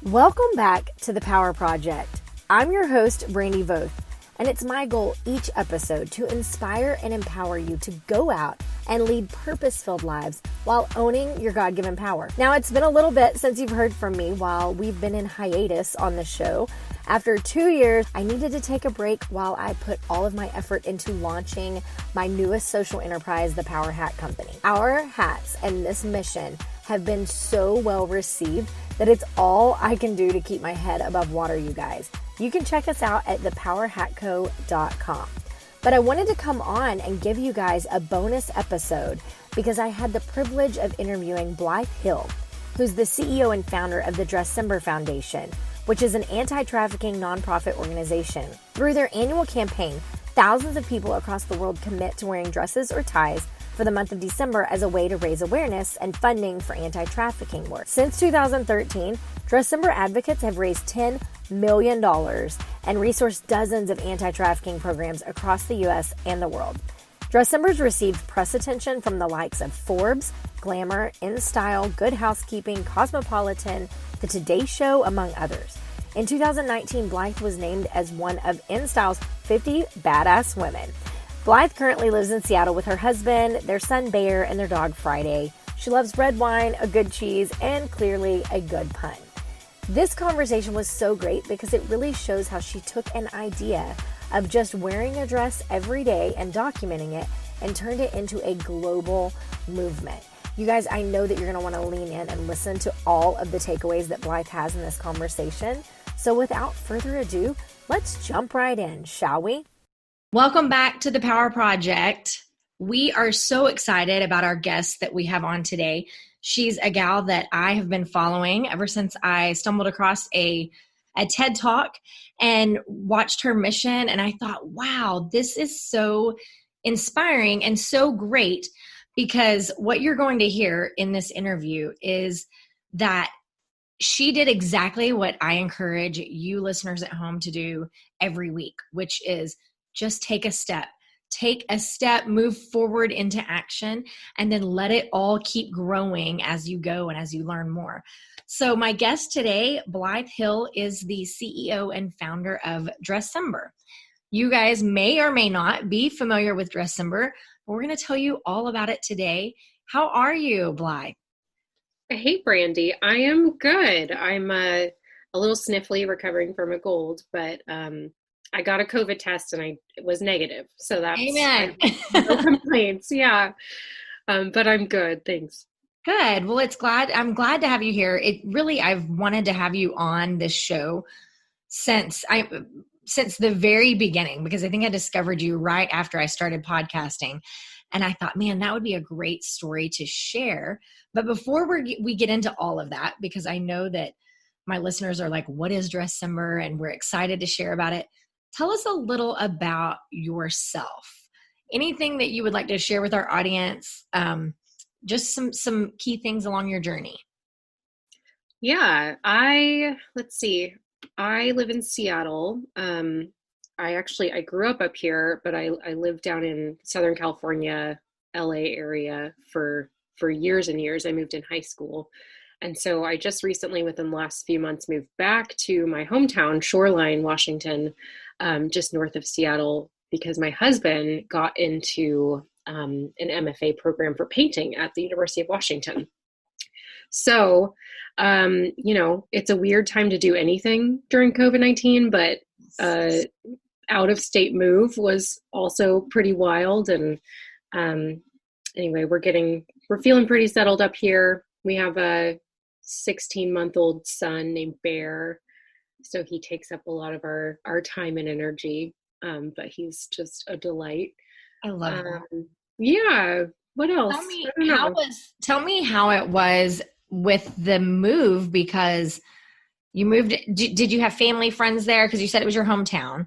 Welcome back to the Power Project. I'm your host, Brandy Voth, and it's my goal each episode to inspire and empower you to go out and lead purpose-filled lives while owning your God-given power. Now, it's been a little bit since you've heard from me while we've been in hiatus on the show. After 2 years, I needed to take a break while I put all of my effort into launching my newest social enterprise, the Power Hat Company. Our hats and this mission have been so well received that it's all I can do to keep my head above water, you guys. You can check us out at thepowerhatco.com. But I wanted to come on and give you guys a bonus episode because I had the privilege of interviewing Blythe Hill, who's the CEO and founder of the Dressember Foundation, which is an anti-trafficking nonprofit organization. Through their annual campaign, thousands of people across the world commit to wearing dresses or ties for the month of December as a way to raise awareness and funding for anti-trafficking work. Since 2013, Dressember advocates have raised $10 million and resourced dozens of anti-trafficking programs across the U.S. and the world. Dressember's received press attention from the likes of Forbes, Glamour, InStyle, Good Housekeeping, Cosmopolitan, The Today Show, among others. In 2019, Blythe was named as one of InStyle's 50 Badass Women. Blythe currently lives in Seattle with her husband, their son Behr, and their dog Friday. She loves red wine, a good cheese, and clearly a good pun. This conversation was so great because it really shows how she took an idea of just wearing a dress every day and documenting it and turned it into a global movement. You guys, I know that you're going to want to lean in and listen to all of the takeaways that Blythe has in this conversation. So without further ado, let's jump right in, shall we? Welcome back to the Power Project. We are so excited about our guest that we have on today. She's a gal that I have been following ever since I stumbled across a TED Talk and watched her mission. And I thought, wow, this is so inspiring and so great, because what you're going to hear in this interview is that she did exactly what I encourage you listeners at home to do every week, which is just take a step. Take a step, move forward into action, and then let it all keep growing as you go and as you learn more. So my guest today, Blythe Hill, is the CEO and founder of Dressember. You guys may or may not be familiar with Dressember, but we're going to tell you all about it today. How are you, Blythe? Hey, Brandy. I am good. I'm a little sniffly, recovering from a cold, but I got a COVID test and it was negative. So that's Amen. No complaints. Yeah. But I'm good. Thanks. Good. Well, I'm glad to have you here. I've wanted to have you on this show since the very beginning, because I think I discovered you right after I started podcasting. And I thought, man, that would be a great story to share. But before we get into all of that, because I know that my listeners are like, what is Dressember? And we're excited to share about it. Tell us a little about yourself. Anything that you would like to share with our audience, just some key things along your journey. Yeah, let's see. I live in Seattle. I grew up here, but I lived down in Southern California, LA area for years and years. I moved in high school. And so I just recently, within the last few months, moved back to my hometown, Shoreline, Washington, just north of Seattle, because my husband got into an MFA program for painting at the University of Washington. So, it's a weird time to do anything during COVID-19, but out-of-state move was also pretty wild. And anyway, we're feeling pretty settled up here. We have a 16-month-old son named Behr, so he takes up a lot of our time and energy, but he's just a delight. I love that. Yeah. What else? Tell me how it was with the move, because you moved. Did you have family, friends there? Because you said it was your hometown,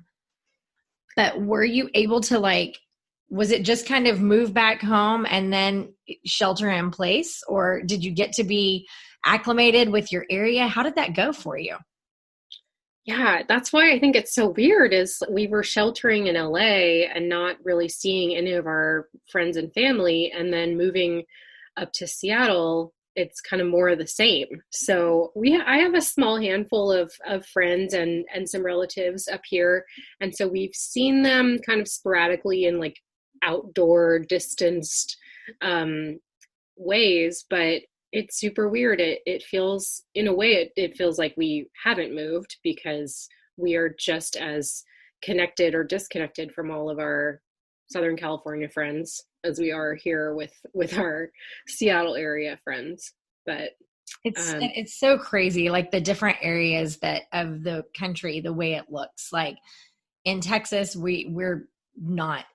but were you able to was it just kind of move back home and then shelter in place, or did you get to be acclimated with your area? How did that go for you? Yeah, that's why I think it's so weird is we were sheltering in LA and not really seeing any of our friends and family, and then moving up to Seattle it's kind of more of the same. So I have a small handful of friends and some relatives up here. And so we've seen them kind of sporadically in like outdoor distanced ways, but it's super weird. It feels, in a way, it feels like we haven't moved because we are just as connected or disconnected from all of our Southern California friends as we are here with our Seattle area friends. But it's so crazy, like the different areas that of the country, the way it looks. Like in Texas, we're not,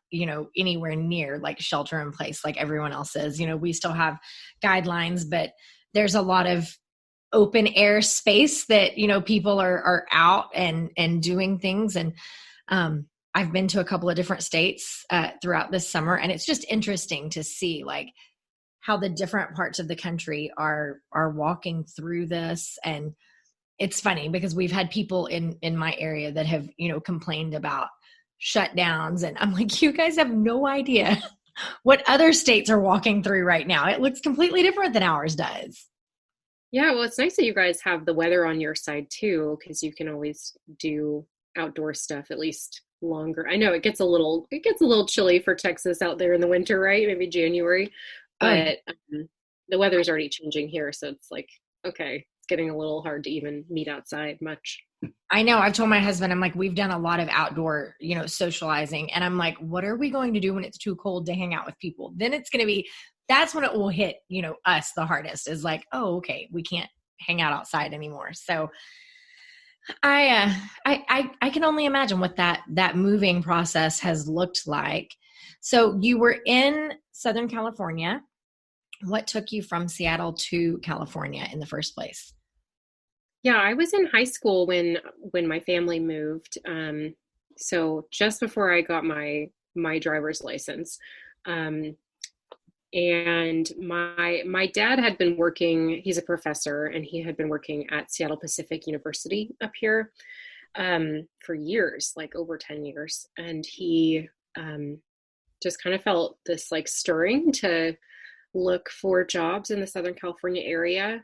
anywhere near like shelter in place like everyone else is. We still have guidelines, but there's a lot of open air space that, people are out and doing things. And I've been to a couple of different states throughout this summer, and it's just interesting to see like how the different parts of the country are walking through this. And it's funny because we've had people in my area that have, complained about shutdowns, and I'm like, you guys have no idea what other states are walking through right now. It looks completely different than ours does. Yeah, well, it's nice that you guys have the weather on your side too, because you can always do outdoor stuff at least longer. I know it gets a little chilly for Texas out there in the winter, right? Maybe January, but the weather's already changing here, so it's like, okay, it's getting a little hard to even meet outside much. I know. I've told my husband, I'm like, we've done a lot of outdoor, socializing, and I'm like, what are we going to do when it's too cold to hang out with people? Then it's going to be, that's when it will hit, us the hardest, is like, oh, okay, we can't hang out outside anymore. So I can only imagine what that moving process has looked like. So you were in Southern California. What took you from Seattle to California in the first place? Yeah, I was in high school when my family moved. So just before I got my driver's license. And my dad had been working, he's a professor, and he had been working at Seattle Pacific University up here for years, like over 10 years. And he just kind of felt this like stirring to look for jobs in the Southern California area.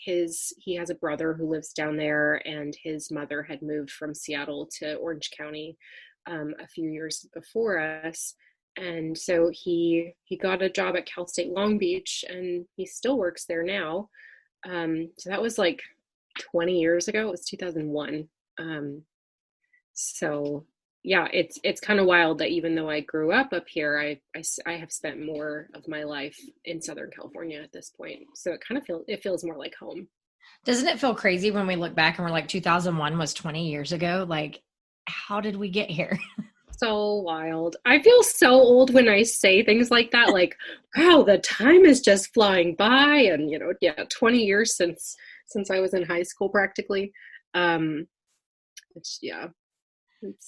He has a brother who lives down there, and his mother had moved from Seattle to Orange County a few years before us. And so he got a job at Cal State Long Beach, and he still works there now. So that was like 20 years ago. It was 2001. So yeah, it's kind of wild that even though I grew up here, I have spent more of my life in Southern California at this point. So it feels more like home. Doesn't it feel crazy when we look back and we're like, 2001 was 20 years ago? Like, how did we get here? So wild. I feel so old when I say things like that. Like, wow, the time is just flying by. And, 20 years since I was in high school practically. Yeah.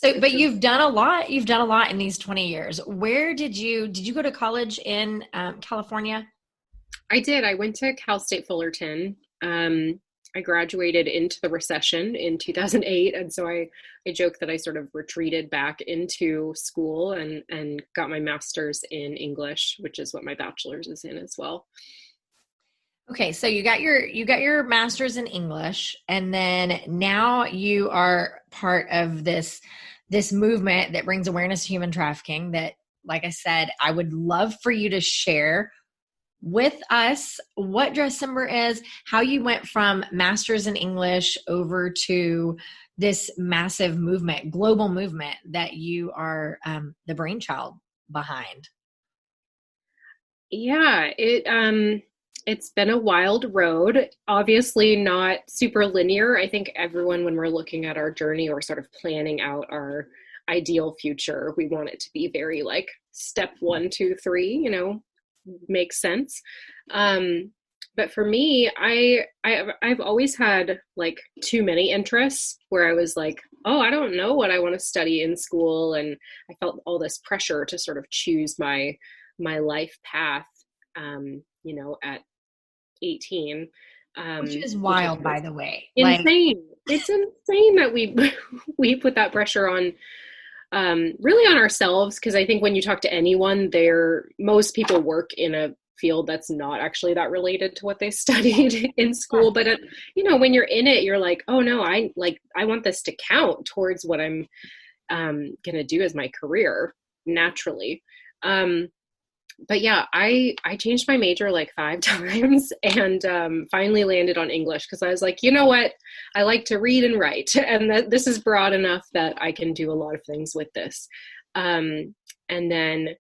But you've done a lot. You've done a lot in these 20 years. Where did you go to college in California? I did. I went to Cal State Fullerton. I graduated into the recession in 2008. And so I joke that I sort of retreated back into school and got my master's in English, which is what my bachelor's is in as well. Okay, so you got your master's in English, and then now you are part of this movement that brings awareness to human trafficking that, like I said, I would love for you to share with us what Dressember is, how you went from master's in English over to this massive movement, global movement that you are the brainchild behind. Yeah, it's been a wild road, obviously not super linear. I think everyone, when we're looking at our journey or sort of planning out our ideal future, we want it to be very like step 1, 2, 3, makes sense. But for me, I've always had like too many interests where I was like, oh, I don't know what I want to study in school. And I felt all this pressure to sort of choose my life path, at 18. Which is wild, by the way. Insane. It's insane that we put that pressure on, really on ourselves. Cause I think when you talk to anyone most people work in a field that's not actually that related to what they studied in school. But when you're in it, you're like, oh no, I want this to count towards what I'm going to do as my career naturally. But yeah, I changed my major like 5 times and finally landed on English because I was like, you know what? I like to read and write, and this is broad enough that I can do a lot of things with this. And then,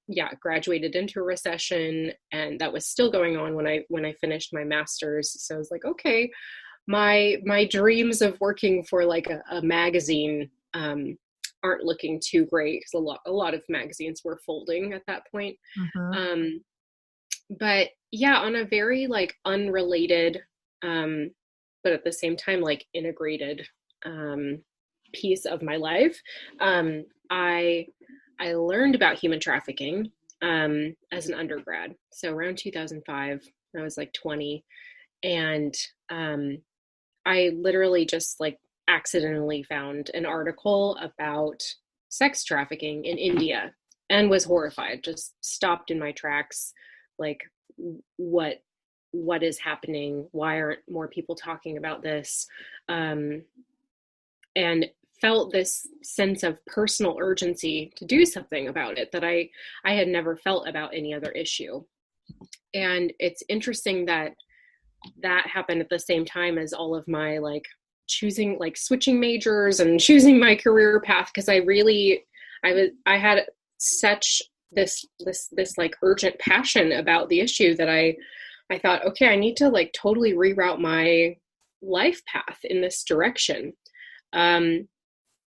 yeah, graduated into a recession, and that was still going on when I finished my master's. So I was like, okay, my dreams of working for like a magazine aren't looking too great because a lot of magazines were folding at that point. Mm-hmm. But yeah, on a very like unrelated, but at the same time like integrated piece of my life, I learned about human trafficking as an undergrad. So around 2005, I was like 20, and I literally just like accidentally found an article about sex trafficking in India and was horrified, just stopped in my tracks. Like, what is happening? Why aren't more people talking about this? And felt this sense of personal urgency to do something about it that I had never felt about any other issue. And it's interesting that happened at the same time as all of my like choosing, like switching majors and choosing my career path, because I had such this like urgent passion about the issue that I thought, okay, I need to like totally reroute my life path in this direction.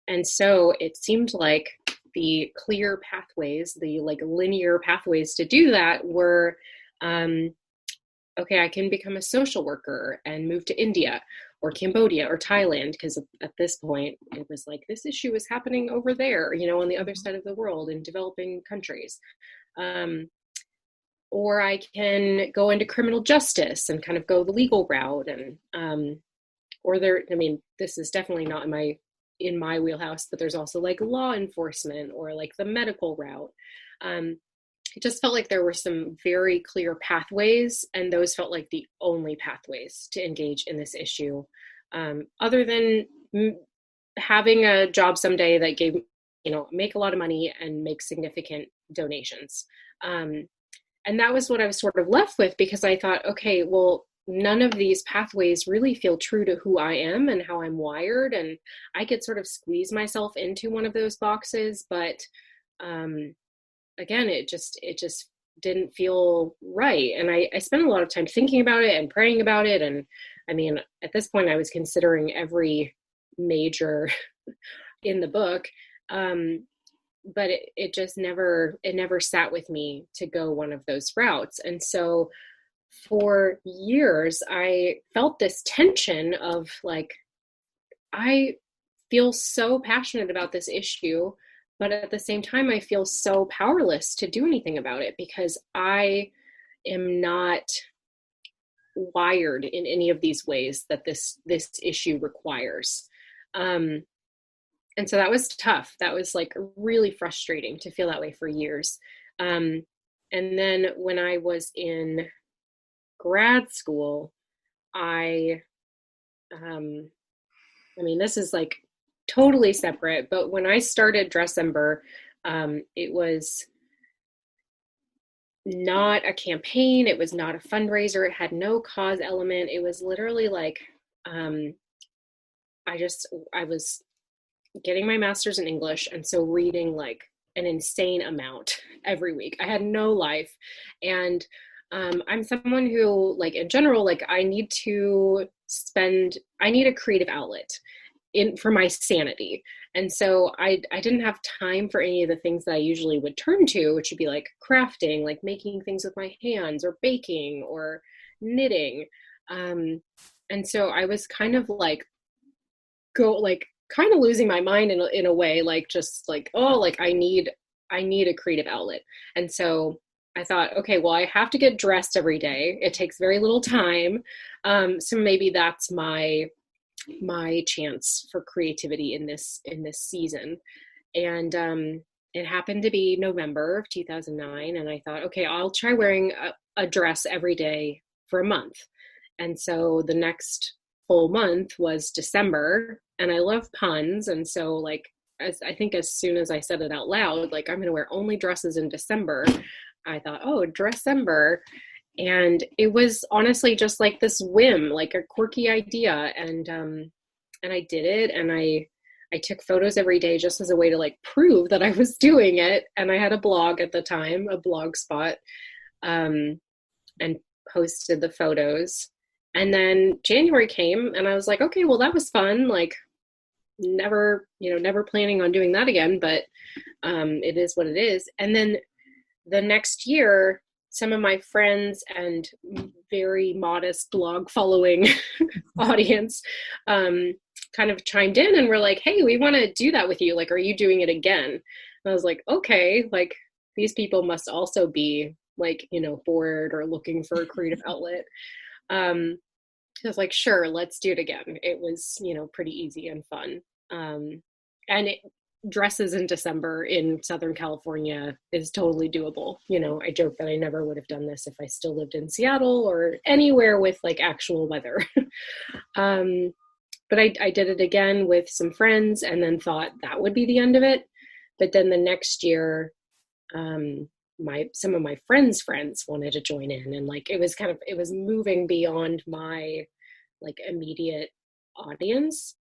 And so it seemed like the clear pathways, the like linear pathways to do that were, okay, I can become a social worker and move to India or Cambodia or Thailand, because at this point it was like this issue is happening over there, on the other side of the world in developing countries. Or I can go into criminal justice and kind of go the legal route, and this is definitely not in my wheelhouse, but there's also like law enforcement or like the medical route. It just felt like there were some very clear pathways, and those felt like the only pathways to engage in this issue, other than having a job someday that gave, make a lot of money and make significant donations. And that was what I was sort of left with, because I thought, okay, well, none of these pathways really feel true to who I am and how I'm wired. And I could sort of squeeze myself into one of those boxes, but again, it just didn't feel right. And I spent a lot of time thinking about it and praying about it. And I mean, at this point I was considering every major in the book. But it just never sat with me to go one of those routes. And so for years, I felt this tension of like, I feel so passionate about this issue, but at the same time, I feel so powerless to do anything about it because I am not wired in any of these ways that this issue requires. And so that was tough. That was like really frustrating to feel that way for years. And then when I was in grad school, this is like totally separate, but when I started Dressember, it was not a campaign. It was not a fundraiser. It had no cause element. It was literally like, I was getting my master's in English, and so reading like an insane amount every week. I had no life, and I'm someone who, like, in general, like, I need a creative outlet for my sanity. And so I didn't have time for any of the things that I usually would turn to, which would be like crafting, like making things with my hands, or baking, or knitting. And so I was kind of like kind of losing my mind in a way, like just like, oh, like I need a creative outlet. And so I thought, okay, well, I have to get dressed every day. It takes very little time. So maybe that's my chance for creativity in this season. And it happened to be November of 2009. And I thought, okay, I'll try wearing a dress every day for a month. And so the next full month was December, and I love puns. And so like, I think as soon as I said it out loud, like I'm going to wear only dresses in December, I thought, oh, Dressember. And it was honestly just like this whim, like a quirky idea. And I did it, and I took photos every day just as a way to like prove that I was doing it. And I had a blog at the time, a blog spot, and posted the photos. And then January came, and I was like, okay, well, that was fun. Like never planning on doing that again, but it is what it is. And then the next year, some of my friends and very modest blog following audience kind of chimed in and were like, hey, we want to do that with you. Like, are you doing it again? And I was like, okay, like these people must also be like, bored or looking for a creative outlet. I was like, sure, let's do it again. It was, pretty easy and fun. And dresses in December in Southern California is totally doable. I joke that I never would have done this if I still lived in Seattle or anywhere with like actual weather. But I did it again with some friends, and then thought that would be the end of it. But then the next year, some of my friends' friends wanted to join in, and like it was moving beyond my like immediate audience.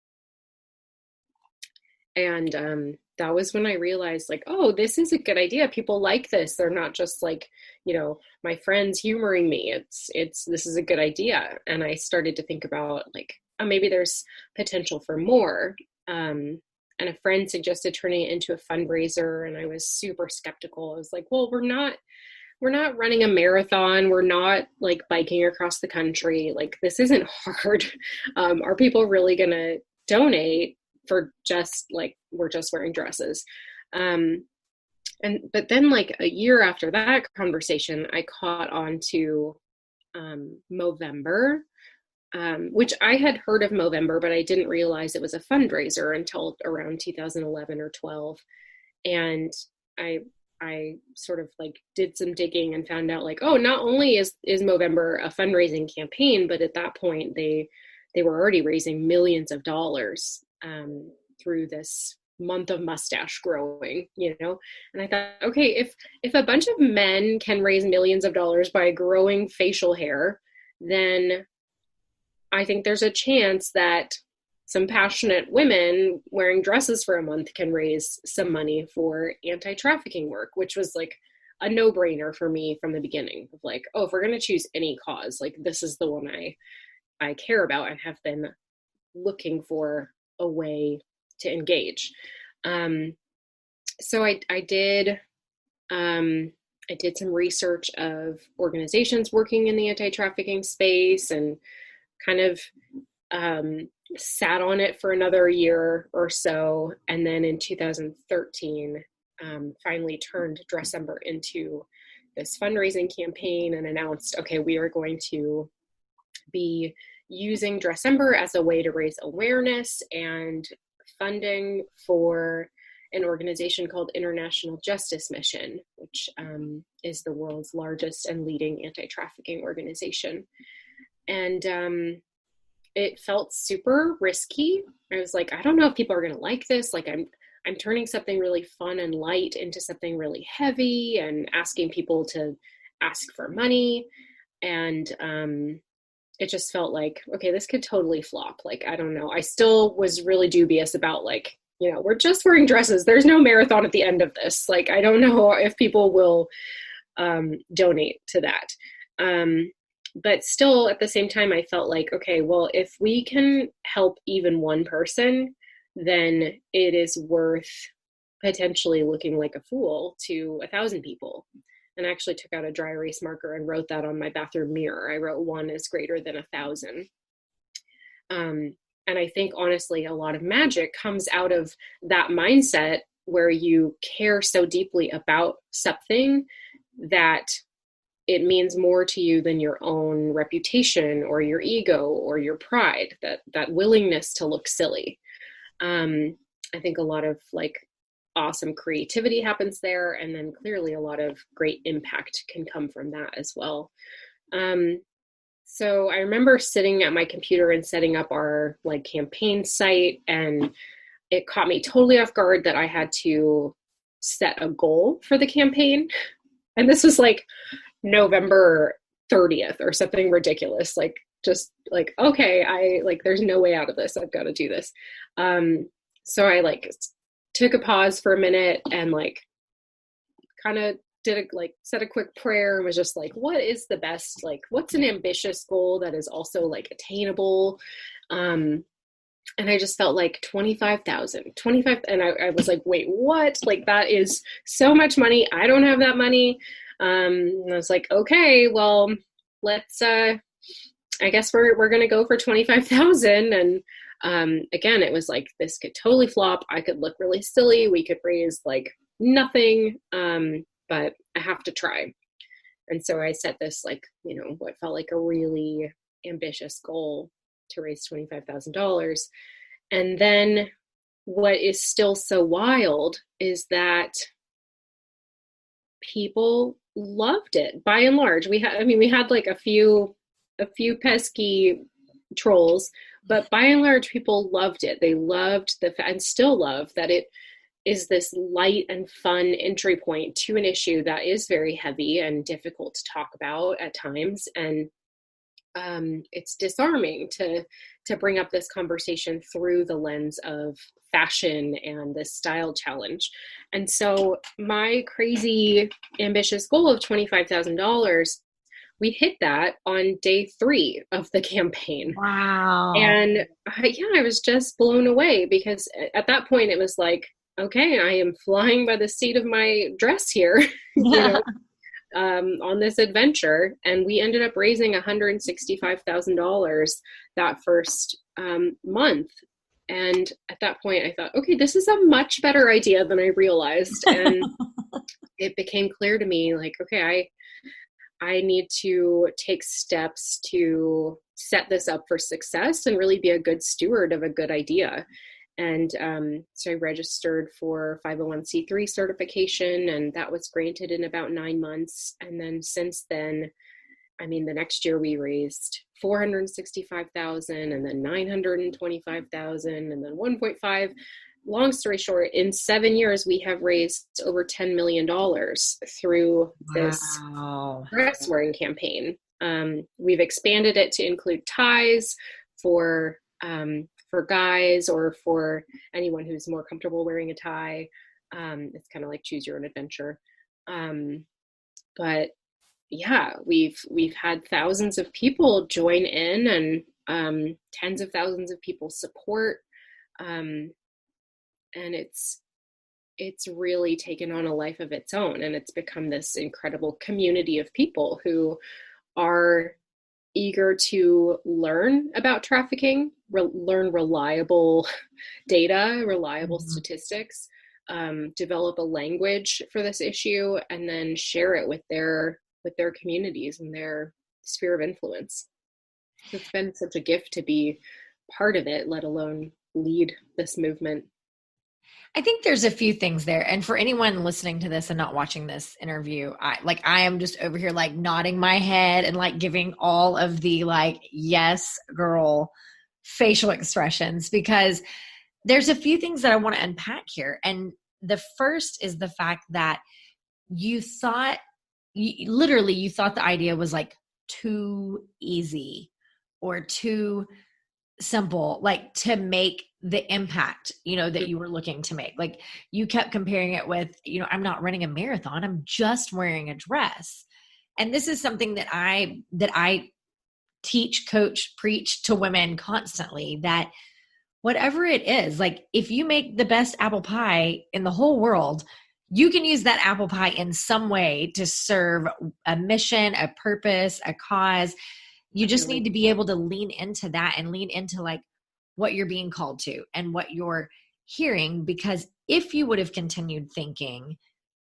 And that was when I realized like, oh, this is a good idea. People like this. They're not just like, my friends humoring me. This is a good idea. And I started to think about like, oh, maybe there's potential for more. And a friend suggested turning it into a fundraiser, and I was super skeptical. I was like, well, we're not running a marathon. We're not like biking across the country. Like this isn't hard. Are people really going to donate for just like, we're just wearing dresses? But then like a year after that conversation, I caught on to Movember, which I had heard of Movember, but I didn't realize it was a fundraiser until around 2011 or 12. And I sort of like did some digging and found out like, oh, not only is Movember a fundraising campaign, but at that point they were already raising millions of dollars through this month of mustache growing, and I thought, okay, if a bunch of men can raise millions of dollars by growing facial hair, then I think there's a chance that some passionate women wearing dresses for a month can raise some money for anti-trafficking work, which was like a no-brainer for me from the beginning of like, oh, if we're going to choose any cause, like this is the one I care about and have been looking for a way to engage. So I did some research of organizations working in the anti-trafficking space, and kind of sat on it for another year or so. And then in 2013, finally turned Dressember into this fundraising campaign and announced, okay, we are going to be using Dressember as a way to raise awareness and funding for an organization called International Justice Mission, which is the world's largest and leading anti-trafficking organization. And it felt super risky. I was like, I don't know if people are going to like this. Like I'm turning something really fun and light into something really heavy and asking people to ask for money. And it just felt like, okay, this could totally flop. Like, I don't know. I still was really dubious about like, we're just wearing dresses. There's no marathon at the end of this. Like, I don't know if people will donate to that. But still, at the same time, I felt like, okay, well, if we can help even one person, then it is worth potentially looking like a fool to 1,000 people. And I actually took out a dry erase marker and wrote that on my bathroom mirror. I wrote 1 is greater than 1,000. And I think, honestly, a lot of magic comes out of that mindset where you care so deeply about something that it means more to you than your own reputation or your ego or your pride, that willingness to look silly. I think a lot of like awesome creativity happens there. And then clearly a lot of great impact can come from that as well. So I remember sitting at my computer and setting up our like campaign site, and it caught me totally off guard that I had to set a goal for the campaign. And this was like November 30th or something ridiculous. Like, just like, okay, there's no way out of this. I've got to do this. So I like took a pause for a minute and like kind of said a quick prayer and was just like, what is the best, like, what's an ambitious goal that is also like attainable? And I just felt like 25,000. And I was like, wait, what? Like, that is so much money. I don't have that money. And I was like, okay, well, let's, I guess we're going to go for 25,000. And, again, it was like, this could totally flop. I could look really silly. We could raise like nothing. But I have to try. And so I set this like, what felt like a really ambitious goal to raise $25,000. And then what is still so wild is that people loved it by and large. We had like a few pesky trolls, but by and large people loved it. They loved and still love that it is this light and fun entry point to an issue that is very heavy and difficult to talk about at times. And it's disarming to bring up this conversation through the lens of fashion and this style challenge. And so my crazy ambitious goal of $25,000, we hit that on day 3 of the campaign. Wow. And I was just blown away, because at that point it was like, okay, I am flying by the seat of my dress here, on this adventure. And we ended up raising $165,000 that first month. And at that point I thought, okay, this is a much better idea than I realized. And it became clear to me, like, okay, I need to take steps to set this up for success and really be a good steward of a good idea. And so I registered for 501c3 certification, and that was granted in about 9 months. And then since then, the next year we raised $465,000, and then $925,000, and then 1.5. Long story short, in 7 years, we have raised over $10 million through this dress wearing campaign. We've expanded it to include ties for guys, or for anyone who's more comfortable wearing a tie. It's kind of like choose your own adventure. But yeah, we've had thousands of people join in, and tens of thousands of people support. And it's really taken on a life of its own, and it's become this incredible community of people who are eager to learn about trafficking, learn reliable data, reliable statistics, develop a language for this issue, and then share it with their communities and their sphere of influence. It's been such a gift to be part of it, let alone lead this movement. I think there's a few things there. And for anyone listening to this and not watching this interview, I am just over here like nodding my head and like giving all of the like, yes, girl facial expressions, because there's a few things that I want to unpack here. And the first is the fact that you thought the idea was like too easy or too simple, like to make the impact, that you were looking to make. Like you kept comparing it with, I'm not running a marathon, I'm just wearing a dress. And this is something that I teach, coach, preach to women constantly, that whatever it is, like if you make the best apple pie in the whole world, you can use that apple pie in some way to serve a mission, a purpose, a cause. You just need to be able to lean into that and lean into like what you're being called to and what you're hearing. Because if you would have continued thinking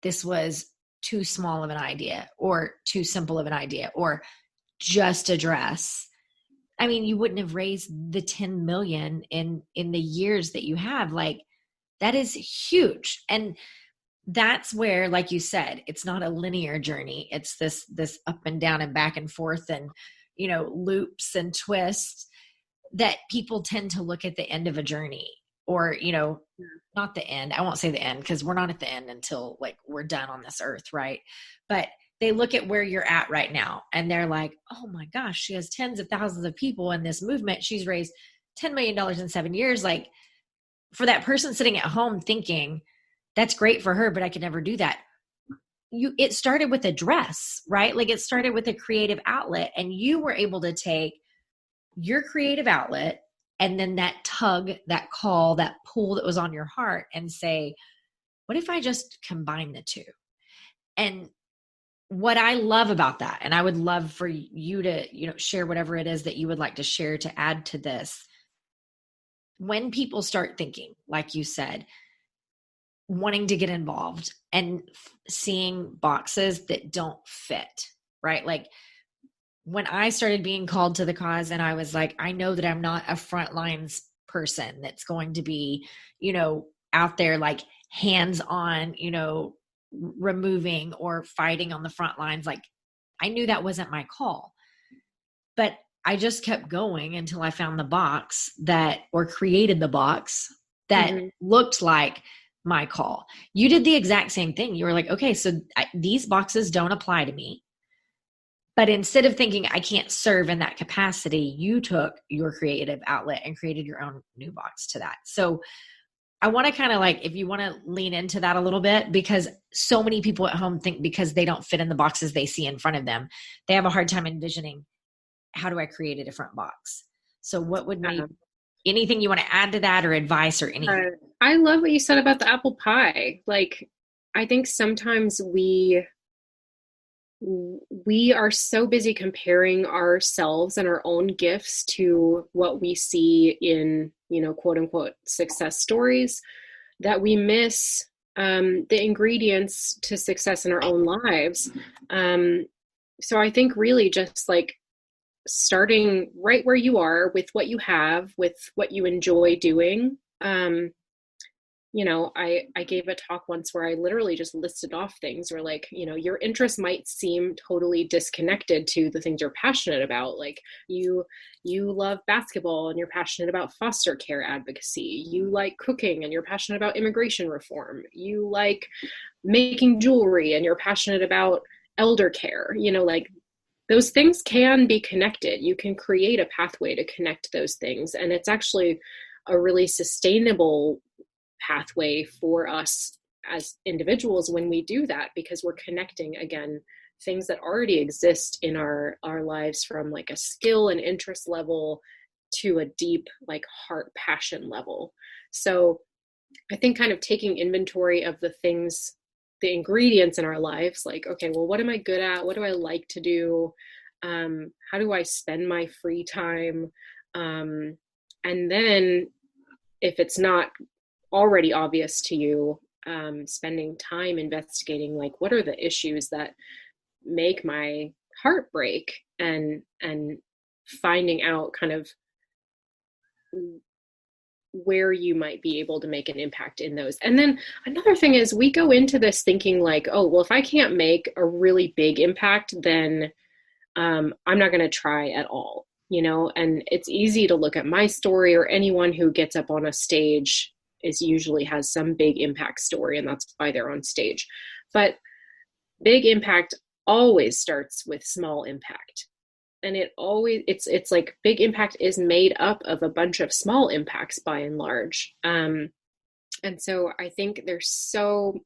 this was too small of an idea or too simple of an idea or just a dress, you wouldn't have raised the 10 million in the years that you have. Like That is huge. And that's where, like you said, it's not a linear journey. It's this up and down and back and forth and, loops and twists that people tend to look at the end of a journey, or, not the end. I won't say the end, because we're not at the end until like we're done on this earth. Right. But they look at where you're at right now and they're like, oh my gosh, she has tens of thousands of people in this movement. She's raised $10 million in 7 years. Like, for that person sitting at home thinking, that's great for her, but I could never do that. It started with a dress, right? Like, it started with a creative outlet, and you were able to take your creative outlet and then that tug, that call, that pull that was on your heart and say, what if I just combine the two? And what I love about that, and I would love for you to, share whatever it is that you would like to share to add to this. When people start thinking, like you said, wanting to get involved and seeing boxes that don't fit, right? Like, when I started being called to the cause and I was like, I know that I'm not a front lines person that's going to be, out there like hands on, removing or fighting on the front lines. Like, I knew that wasn't my call, but I just kept going until I found the box or created the box that looked like my call. You did the exact same thing. You were like, okay, so these boxes don't apply to me. But instead of thinking I can't serve in that capacity, you took your creative outlet and created your own new box to that. So I want to kind of like, if you want to lean into that a little bit, because so many people at home think because they don't fit in the boxes they see in front of them, they have a hard time envisioning, how do I create a different box? So what would make anything you want to add to that, or advice or anything? I love what you said about the apple pie. Like, I think sometimes we are so busy comparing ourselves and our own gifts to what we see in, quote unquote, success stories, that we miss the ingredients to success in our own lives. So I think really just like starting right where you are with what you have, with what you enjoy doing. I gave a talk once where I literally just listed off things where, like, your interests might seem totally disconnected to the things you're passionate about. Like, you love basketball and you're passionate about foster care advocacy. You like cooking and you're passionate about immigration reform. You like making jewelry and you're passionate about elder care. Like, those things can be connected. You can create a pathway to connect those things. And it's actually a really sustainable pathway for us as individuals when we do that, because we're connecting, again, things that already exist in our lives, from like a skill and interest level to a deep like heart passion level. So I think kind of taking inventory of the things, the ingredients in our lives, like, okay, well, what am I good at? What do I like to do? How do I spend my free time? And then if it's not already obvious to you, spending time investigating, like, what are the issues that make my heart break, and finding out kind of where you might be able to make an impact in those. And then another thing is, we go into this thinking like, oh, well, if I can't make a really big impact, then I'm not going to try at all, and it's easy to look at my story, or anyone who gets up on a stage usually has some big impact story, and that's why they're on stage. But big impact always starts with small impact. And it's like big impact is made up of a bunch of small impacts by and large. And so I think there's so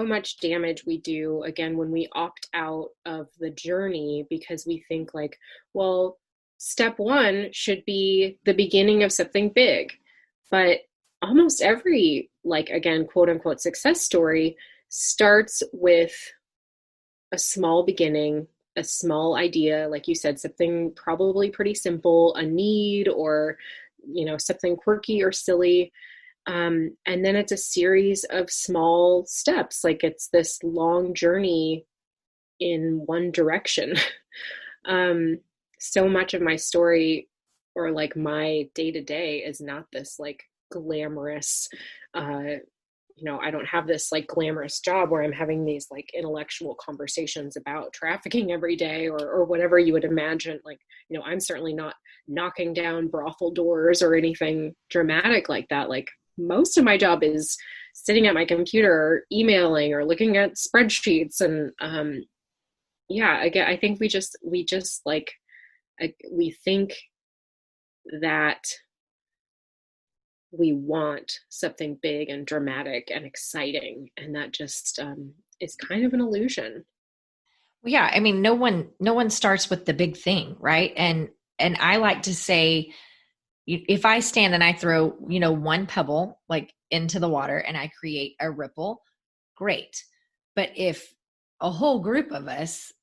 much damage we do, again, when we opt out of the journey, because we think like, well, step one should be the beginning of something big. But almost every, like, again, quote unquote, success story starts with a small beginning, a small idea, like you said, something probably pretty simple, a need, or, something quirky or silly. And then it's a series of small steps. Like, it's this long journey in one direction. So much of my story, or like my day to day, is not this like glamorous, I don't have this like glamorous job where I'm having these like intellectual conversations about trafficking every day, or whatever you would imagine. Like, I'm certainly not knocking down brothel doors or anything dramatic like that. Like, most of my job is sitting at my computer, emailing or looking at spreadsheets. And yeah, again, I think we just like, we think that we want something big and dramatic and exciting, and that just is kind of an illusion. Well, yeah, I mean, no one starts with the big thing, right? And I like to say, if I stand and I throw, one pebble like into the water and I create a ripple, great. But if a whole group of us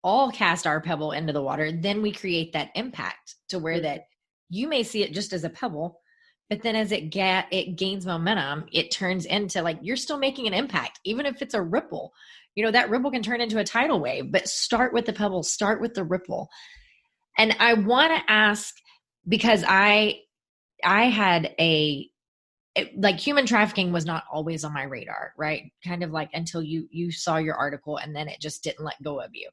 all cast our pebble into the water, then we create that impact to where that you may see it just as a pebble, but then as it gains momentum, it turns into like, you're still making an impact, even if it's a ripple. That ripple can turn into a tidal wave, but start with the pebble, start with the ripple. And I want to ask, because I had like human trafficking was not always on my radar, right? Kind of like until you saw your article, and then it just didn't let go of you.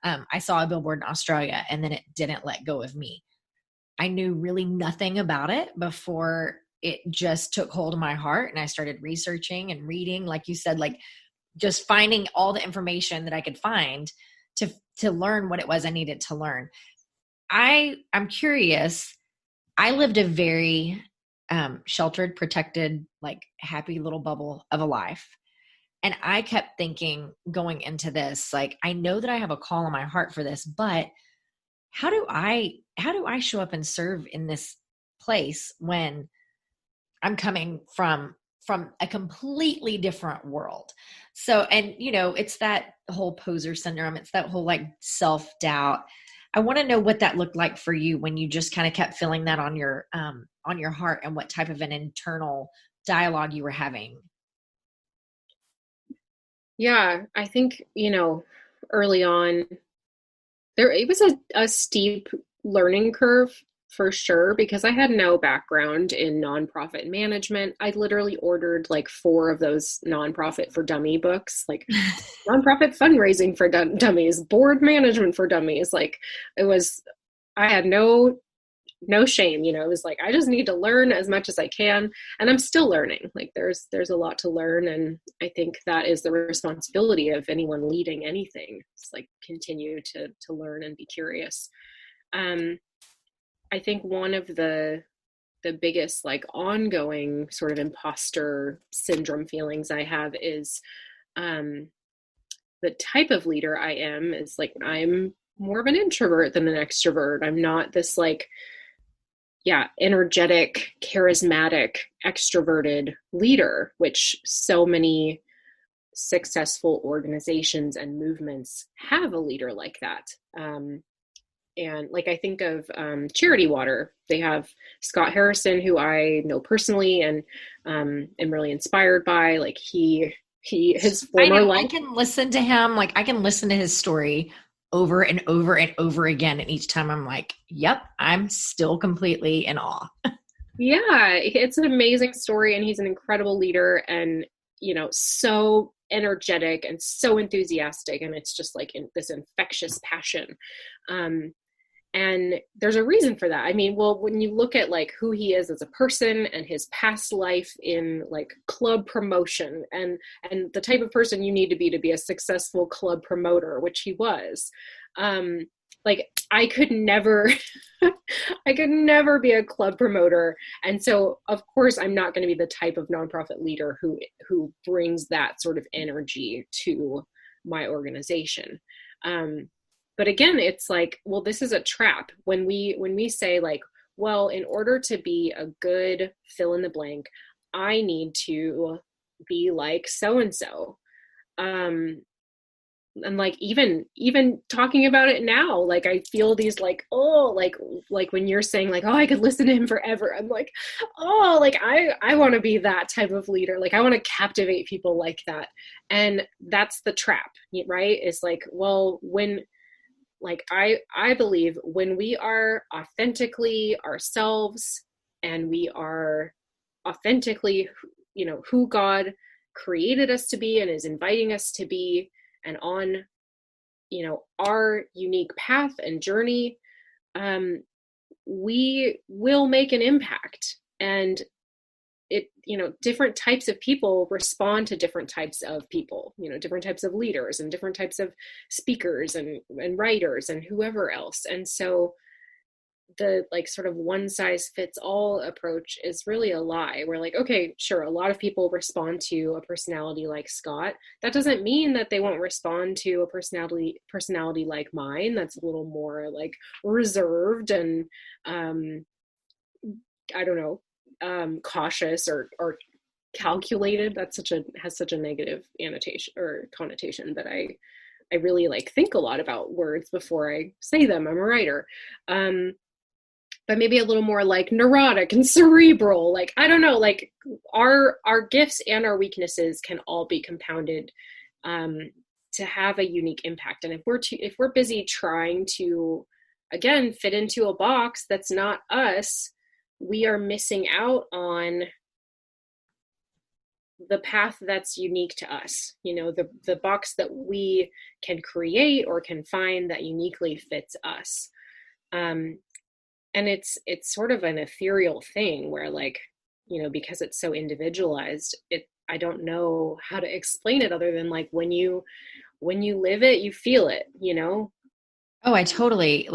I saw a billboard in Australia, and then it didn't let go of me. I knew really nothing about it before it just took hold of my heart, and I started researching and reading, like you said, like just finding all the information that I could find to learn what it was I needed to learn. I'm curious. I lived a very sheltered, protected, like happy little bubble of a life. And I kept thinking going into this, like, I know that I have a call on my heart for this, but how do I show up and serve in this place when I'm coming from a completely different world? So, and it's that whole poser syndrome. It's that whole like self-doubt. I want to know what that looked like for you when you just kind of kept feeling that on your heart, and what type of an internal dialogue you were having. Yeah, I think, early on, it was a steep learning curve for sure, because I had no background in nonprofit management. I literally ordered like 4 of those nonprofit for dummy books, like nonprofit fundraising for dummies, board management for dummies. Like, I had no shame. It was like, I just need to learn as much as I can, and I'm still learning. Like, there's a lot to learn, and I think that is the responsibility of anyone leading anything. It's like, continue to learn and be curious. I think one of the biggest like ongoing sort of imposter syndrome feelings I have is the type of leader I am is like, I'm more of an introvert than an extrovert. I'm not this like, yeah, energetic, charismatic, extroverted leader, which so many successful organizations and movements have a leader like that. And like, I think of Charity Water. They have Scott Harrison, who I know personally and am really inspired by. Like, his former life. I can listen to him. Like, I can listen to his story over and over and over again. And each time I'm like, yep, I'm still completely in awe. Yeah, it's an amazing story, and he's an incredible leader, and so energetic and so enthusiastic, and it's just like this infectious passion. And there's a reason for that. I mean, well, when you look at like who he is as a person and his past life in like club promotion, and the type of person you need to be a successful club promoter, which he was, like, I could never be a club promoter. And so of course I'm not going to be the type of nonprofit leader who brings that sort of energy to my organization. But again, it's like, well, this is a trap. When we say like, well, in order to be a good fill in the blank, I need to be like so-and-so. And like, even talking about it now, like, I feel these like, oh, like when you're saying like, oh, I could listen to him forever. I'm like, oh, like I want to be that type of leader. Like, I want to captivate people like that. And that's the trap, right? It's like, well, when, like, I believe when we are authentically ourselves and we are authentically, who God created us to be and is inviting us to be, and on, our unique path and journey, we will make an impact. And different types of people respond to different types of people, different types of leaders and different types of speakers and writers and whoever else. And so the sort of one size fits all approach is really a lie. We're like, okay, sure, a lot of people respond to a personality like Scott. That doesn't mean that they won't respond to a personality like mine that's a little more like reserved and I don't know, cautious or calculated. That's has such a negative annotation or connotation that I really think a lot about words before I say them. I'm a writer. But maybe a little more neurotic and cerebral. I don't know, our gifts and our weaknesses can all be compounded to have a unique impact. And if we're busy trying to, again, fit into a box that's not us, we are missing out on the path that's unique to us, the box that we can create or can find that uniquely fits us. And it's sort of an ethereal thing where because it's so individualized, I don't know how to explain it other than when you live it, you feel it, Oh, I totally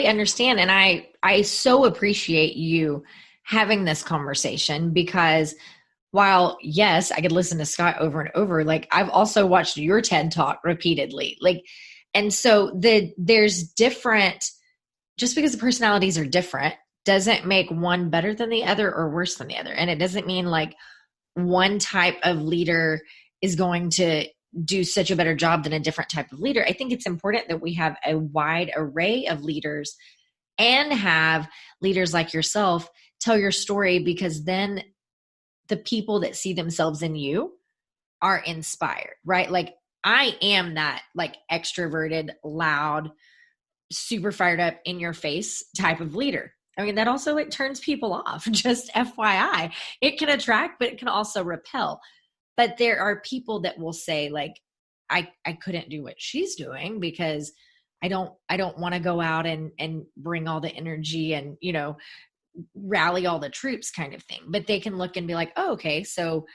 understand. And I so appreciate you having this conversation, because while yes, I could listen to Scott over and over, I've also watched your TED Talk repeatedly. And so there's different, just because the personalities are different doesn't make one better than the other or worse than the other. And it doesn't mean one type of leader is going to do such a better job than a different type of leader. I think it's important that we have a wide array of leaders and have leaders like yourself tell your story, because then the people that see themselves in you are inspired, right? I am that extroverted, loud, super fired up, in your face type of leader. I mean, that also turns people off, just FYI. It can attract, but it can also repel. But there are people that will say I couldn't do what she's doing because I don't want to go out and bring all the energy and, rally all the troops kind of thing. But they can look and be like, oh, okay, so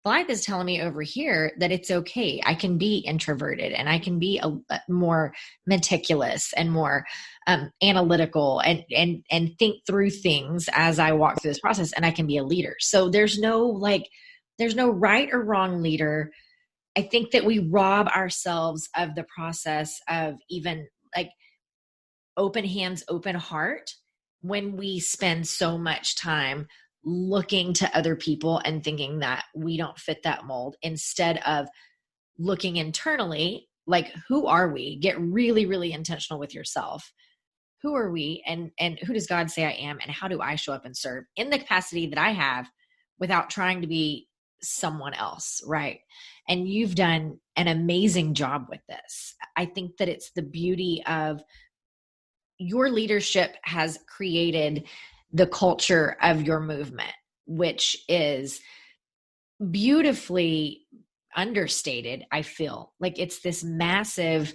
Blythe is telling me over here that it's okay. I can be introverted and I can be a more meticulous and more analytical and think through things as I walk through this process, and I can be a leader. So there's no right or wrong leader. I think that we rob ourselves of the process of even open hands, open heart, when we spend so much time looking to other people and thinking that we don't fit that mold, instead of looking internally, who are we? Get really, really intentional with yourself. Who are we? And who does God say I am? And how do I show up and serve in the capacity that I have without trying to be someone else, right? And you've done an amazing job with this. I think that it's the beauty of your leadership has created the culture of your movement, which is beautifully understated. I feel it's this massive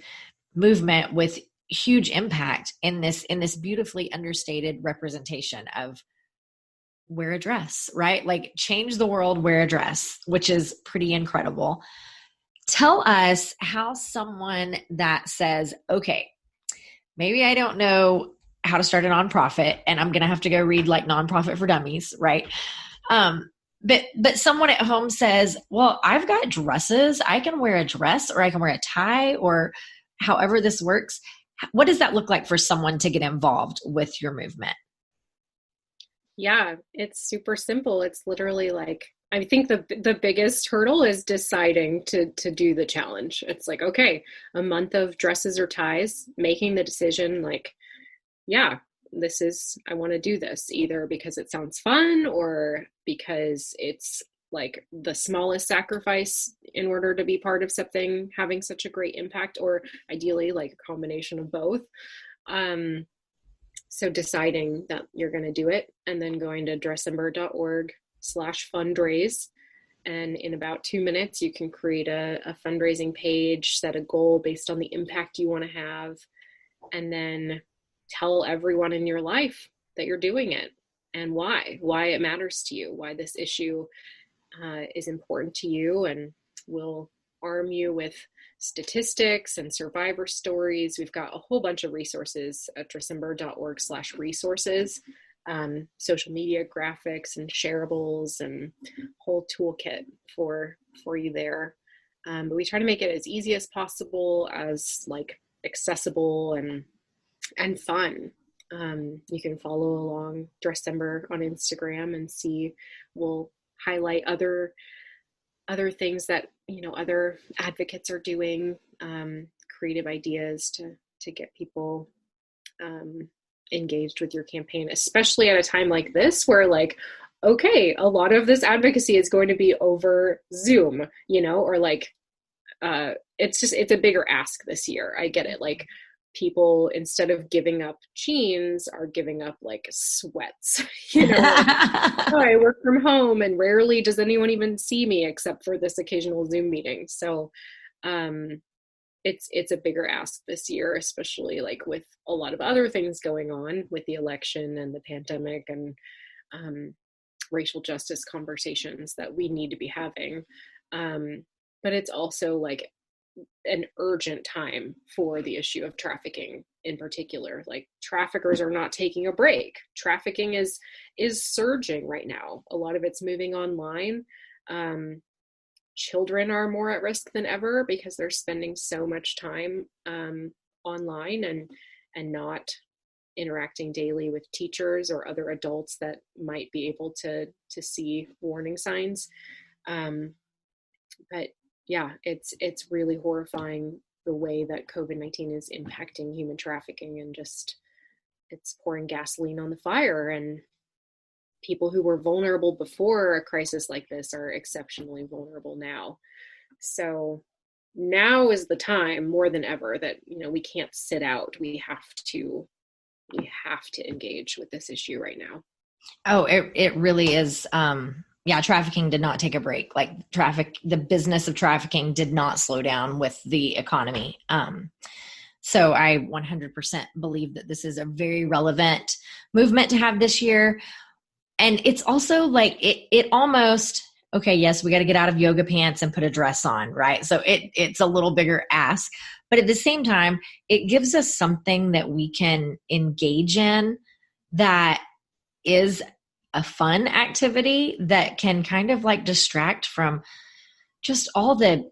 movement with huge impact in this beautifully understated representation of wear a dress, right? Change the world, wear a dress, which is pretty incredible. Tell us how someone that says, okay, maybe I don't know how to start a nonprofit and I'm going to have to go read Nonprofit for Dummies, right? But someone at home says, well, I've got dresses. I can wear a dress, or I can wear a tie, or however this works. What does that look like for someone to get involved with your movement? Yeah, it's super simple. It's literally I think the biggest hurdle is deciding to do the challenge. It's okay, a month of dresses or ties, making the decision yeah, I want to do this, either because it sounds fun or because it's the smallest sacrifice in order to be part of something having such a great impact, or ideally a combination of both. So deciding that you're going to do it, and then going to Dressember.org /fundraise. And in about 2 minutes, you can create a fundraising page, set a goal based on the impact you want to have, and then tell everyone in your life that you're doing it and why it matters to you, why this issue is important to you, and we'll arm you with statistics and survivor stories. We've got a whole bunch of resources at dressember.org/resources, social media graphics and shareables and whole toolkit for you there. But we try to make it as easy as possible, as like accessible and fun. You can follow along Dressember on Instagram and see, we'll highlight other things that, you know, other advocates are doing, creative ideas to get people engaged with your campaign, especially at a time like this where, like, okay, a lot of this advocacy is going to be over Zoom, you know, or like, it's a bigger ask this year. I get it. Like, people, instead of giving up jeans, are giving up like sweats, you know, like, oh, I work from home and rarely does anyone even see me except for this occasional Zoom meeting. So, it's a bigger ask this year, especially like with a lot of other things going on with the election and the pandemic and racial justice conversations that we need to be having. But it's also like an urgent time for the issue of trafficking in particular. Like, traffickers are not taking a break. Trafficking is surging right now. A lot of it's moving online. Children are more at risk than ever because they're spending so much time online and not interacting daily with teachers or other adults that might be able to see warning signs. But yeah, it's really horrifying the way that COVID-19 is impacting human trafficking, and just, it's pouring gasoline on the fire, and people who were vulnerable before a crisis like this are exceptionally vulnerable now. So now is the time more than ever that, you know, we can't sit out. We have to engage with this issue right now. Oh, it really is. Yeah, trafficking did not take a break. Like, the business of trafficking did not slow down with the economy. So I 100% believe that this is a very relevant movement to have this year. And it's also like, it almost, okay, yes, we got to get out of yoga pants and put a dress on, right? So it's a little bigger ask, but at the same time, it gives us something that we can engage in that is a fun activity that can kind of like distract from just all the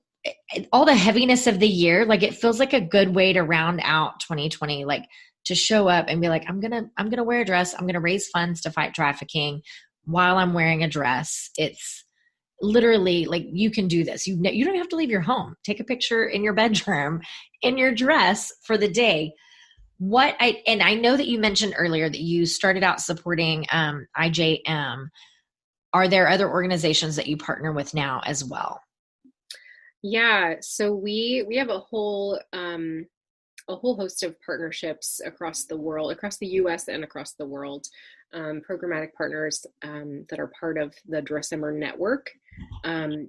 heaviness of the year. Like, it feels like a good way to round out 2020, like to show up and be like, I'm going to wear a dress. I'm going to raise funds to fight trafficking while I'm wearing a dress. It's literally like, you can do this. You don't have to leave your home. Take a picture in your bedroom in your dress for the day. And I know that you mentioned earlier that you started out supporting IJM. Are there other organizations that you partner with now as well? Yeah, so we have a whole host of partnerships across the world, across the US and across the world, programmatic partners that are part of the Dressember network.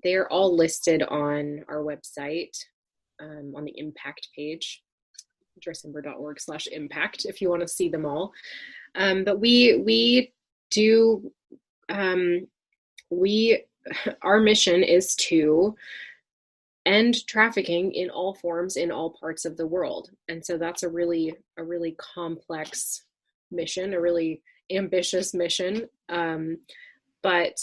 They are all listed on our website, on the impact page, dressember.org/impact, if you want to see them all. But we do, our mission is to end trafficking in all forms, in all parts of the world. And so that's a really complex mission, a really ambitious mission. But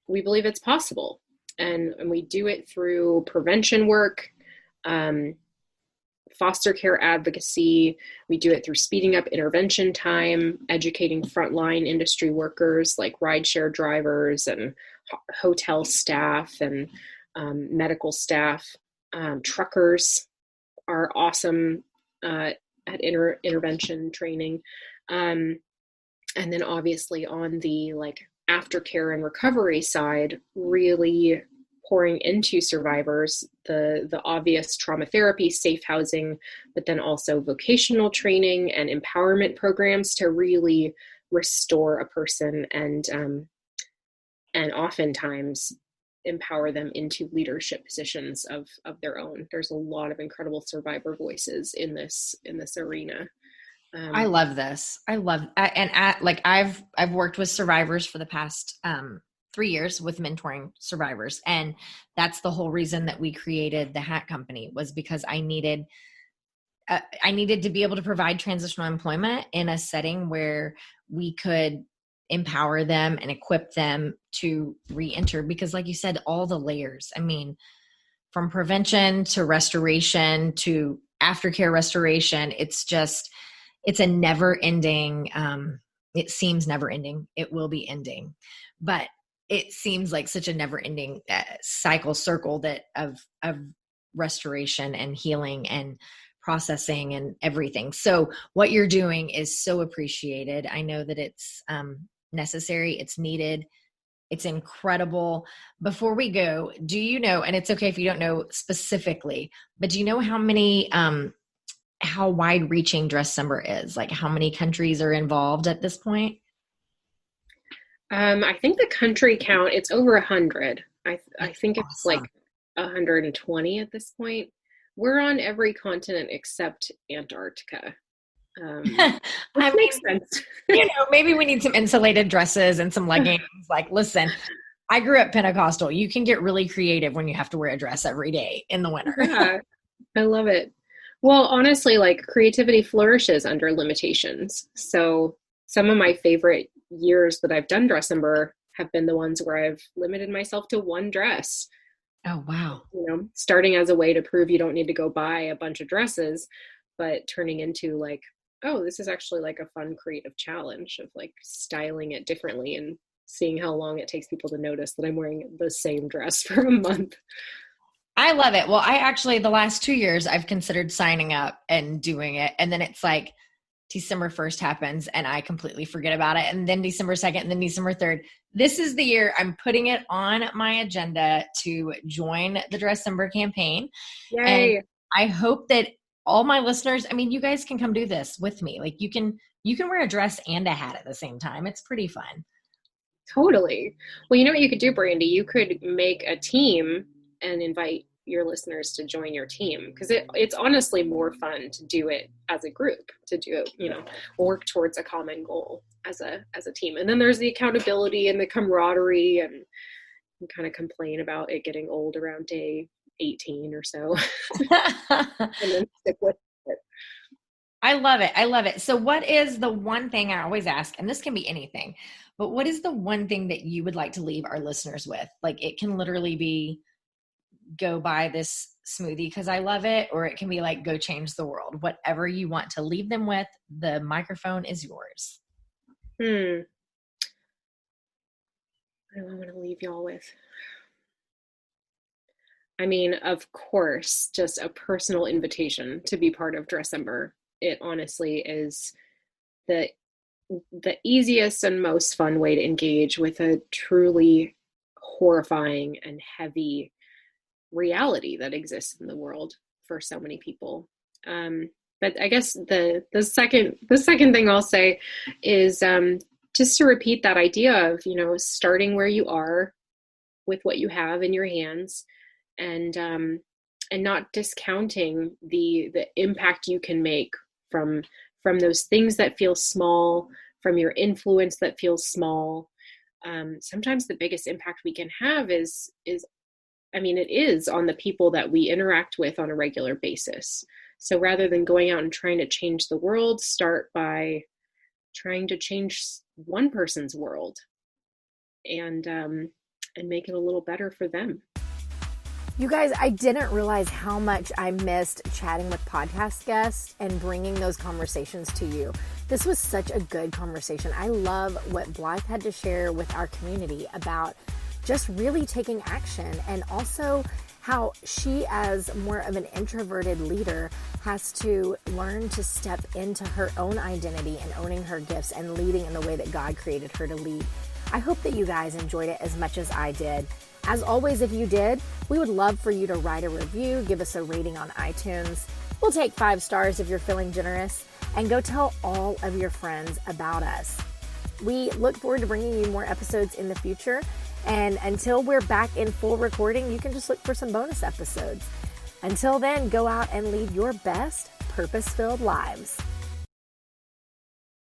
we believe it's possible. And we do it through prevention work, foster care advocacy. We do it through speeding up intervention time, educating frontline industry workers like rideshare drivers and hotel staff and medical staff. Truckers are awesome at intervention training. And then obviously on the like aftercare and recovery side, really pouring into survivors the obvious trauma therapy, safe housing, but then also vocational training and empowerment programs to really restore a person and and oftentimes empower them into leadership positions of their own. There's a lot of incredible survivor voices in this arena. I love this. I've worked with survivors for the past 3 years with mentoring survivors. And that's the whole reason that we created the hat company, was because I needed to be able to provide transitional employment in a setting where we could empower them and equip them to re-enter. Because like you said, all the layers, I mean, from prevention to restoration to aftercare restoration, it's a never ending, it seems never ending. It will be ending, but it seems like such a never ending circle that of restoration and healing and processing and everything. So what you're doing is so appreciated. I know that it's necessary. It's needed. It's incredible. Before we go, do you know, and it's okay if you don't know specifically, but do you know how many, how wide reaching Dressember is? Like how many countries are involved at this point? I think the country count, it's over 100. I think it's awesome. Like 120 at this point. We're on every continent except Antarctica. Which makes sense. Maybe we need some insulated dresses and some leggings. Like, listen, I grew up Pentecostal. You can get really creative when you have to wear a dress every day in the winter. Yeah, I love it. Well, honestly, like creativity flourishes under limitations. So some of my favorite years that I've done Dressember have been the ones where I've limited myself to one dress. Oh, wow. Starting as a way to prove you don't need to go buy a bunch of dresses, but turning into like, oh, this is actually like a fun creative challenge of like styling it differently and seeing how long it takes people to notice that I'm wearing the same dress for a month. I love it. Well, the last 2 years I've considered signing up and doing it. And then it's like December 1st happens and I completely forget about it. And then December 2nd and then December 3rd. This is the year I'm putting it on my agenda to join the Dressember campaign. Yay. And I hope that all my listeners, I mean, you guys can come do this with me. Like you can wear a dress and a hat at the same time. It's pretty fun. Totally. Well, you know what you could do, Brandy? You could make a team and invite your listeners to join your team, because it's honestly more fun to do it as a group, to do it, work towards a common goal as a team. And then there's the accountability and the camaraderie, and kind of complain about it getting old around day 18 or so. And then stick with it. I love it. I love it. So what is the one thing I always ask, and this can be anything, but what is the one thing that you would like to leave our listeners with? Like it can literally be go buy this smoothie because I love it, or it can be like go change the world. Whatever you want to leave them with, the microphone is yours. What do I want to leave y'all with? I mean, of course, just a personal invitation to be part of Dressember. It honestly is the easiest and most fun way to engage with a truly horrifying and heavy reality that exists in the world for so many people. But I guess the second thing I'll say is just to repeat that idea of starting where you are with what you have in your hands, and not discounting the impact you can make from those things that feel small, from your influence that feels small. Sometimes the biggest impact we can have is it is on the people that we interact with on a regular basis. So rather than going out and trying to change the world, start by trying to change one person's world and make it a little better for them. You guys, I didn't realize how much I missed chatting with podcast guests and bringing those conversations to you. This was such a good conversation. I love what Blythe had to share with our community about just really taking action, and also how she, as more of an introverted leader, has to learn to step into her own identity and owning her gifts and leading in the way that God created her to lead. I hope that you guys enjoyed it as much as I did. As always, if you did, we would love for you to write a review, give us a rating on iTunes. We'll take 5 stars if you're feeling generous, and go tell all of your friends about us. We look forward to bringing you more episodes in the future. And until we're back in full recording, you can just look for some bonus episodes. Until then, go out and lead your best purpose-filled lives.